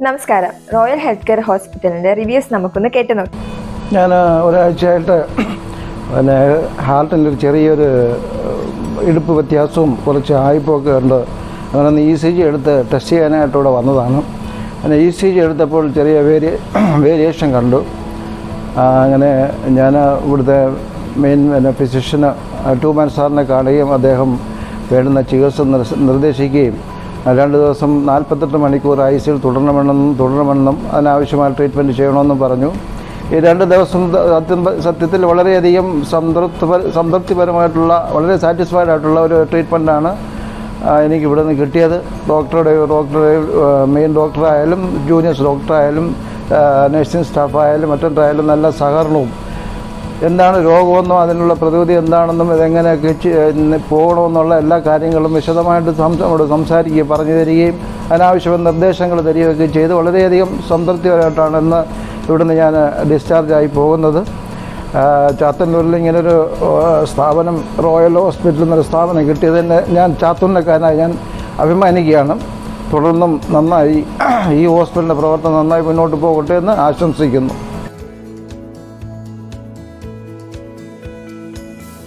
നമസ്കാരം. Royal health care ഹോസ്പിറ്റലിന്റെ reviews നമുക്കൊന്ന് കേട്ടു നോക്കാം. ഞാൻ ഒരാഴ്ചയായിട്ട് ഹാർട്ടിൻ്റെ ചെറിയൊരു ഇടുപ്പ് വ്യത്യാസവും കുറച്ച് ആയിപ്പൊക്കെ ഉണ്ട്. അങ്ങനെ ECG എടുത്ത് ടെസ്റ്റ് ചെയ്യാനായിട്ട് ഇവിടെ വന്നതാണ്. അങ്ങനെ ECG എടുത്തപ്പോൾ ചെറിയ വേരിയേഷൻ കണ്ടു. അങ്ങനെ ഞാൻ ഇവിടുത്തെ മെയിൻ ഫിസിഷ്യന് ടൂമാൻ സാറിനെ കാണുകയും അദ്ദേഹം വേണ്ടുന്ന ചികിത്സ നിർദ്ദേശിക്കുകയും 2 ദിവസം 48 മണിക്കൂർ ICUയിൽ തുടരണമെന്നും അതിനാവശ്യമായ ട്രീറ്റ്മെൻറ്റ് ചെയ്യണമെന്നും പറഞ്ഞു. ഈ 2 ദിവസം സത്യത്തിൽ വളരെയധികം സംതൃപ്തിപരമായിട്ടുള്ള വളരെ സാറ്റിസ്ഫൈഡ് ആയിട്ടുള്ള ഒരു ട്രീറ്റ്മെൻറ്റാണ് എനിക്ക് ഇവിടെ നിന്ന് കിട്ടിയത്. ഡോക്ടറുടെ മെയിൻ ഡോക്ടറായാലും ജൂനിയർ ഡോക്ടറായാലും നഴ്സിംഗ് സ്റ്റാഫായാലും മറ്റൊരായാലും നല്ല സഹകരണവും, എന്താണ് രോഗമെന്നോ അതിനുള്ള പ്രതിവിധി എന്താണെന്നും ഇതെങ്ങനെയൊക്കെ പോകണമെന്നുള്ള എല്ലാ കാര്യങ്ങളും വിശദമായിട്ട് സംസാരിക്കുകയും പറഞ്ഞു തരികയും അനാവശ്യമായ നിർദ്ദേശങ്ങൾ തരികയൊക്കെ ചെയ്ത് വളരെയധികം സംതൃപ്തിപരമായിട്ടാണ് ഇന്ന് ഇവിടുന്ന് ഞാൻ ഡിസ്ചാർജായി പോകുന്നത്. ചാത്തന്നൂരിൽ ഇങ്ങനൊരു സ്ഥാപനം, റോയൽ ഹോസ്പിറ്റൽ എന്നൊരു സ്ഥാപനം കിട്ടിയതിന് ഞാൻ ചാത്തന്നൂരിനെക്കാരനായി ഞാൻ അഭിമാനിക്കുകയാണ്. തുടർന്നും നന്നായി ഈ ഹോസ്പിറ്റലിൻ്റെ പ്രവർത്തനം നന്നായി മുന്നോട്ട് പോകട്ടെ എന്ന് ആശംസിക്കുന്നു.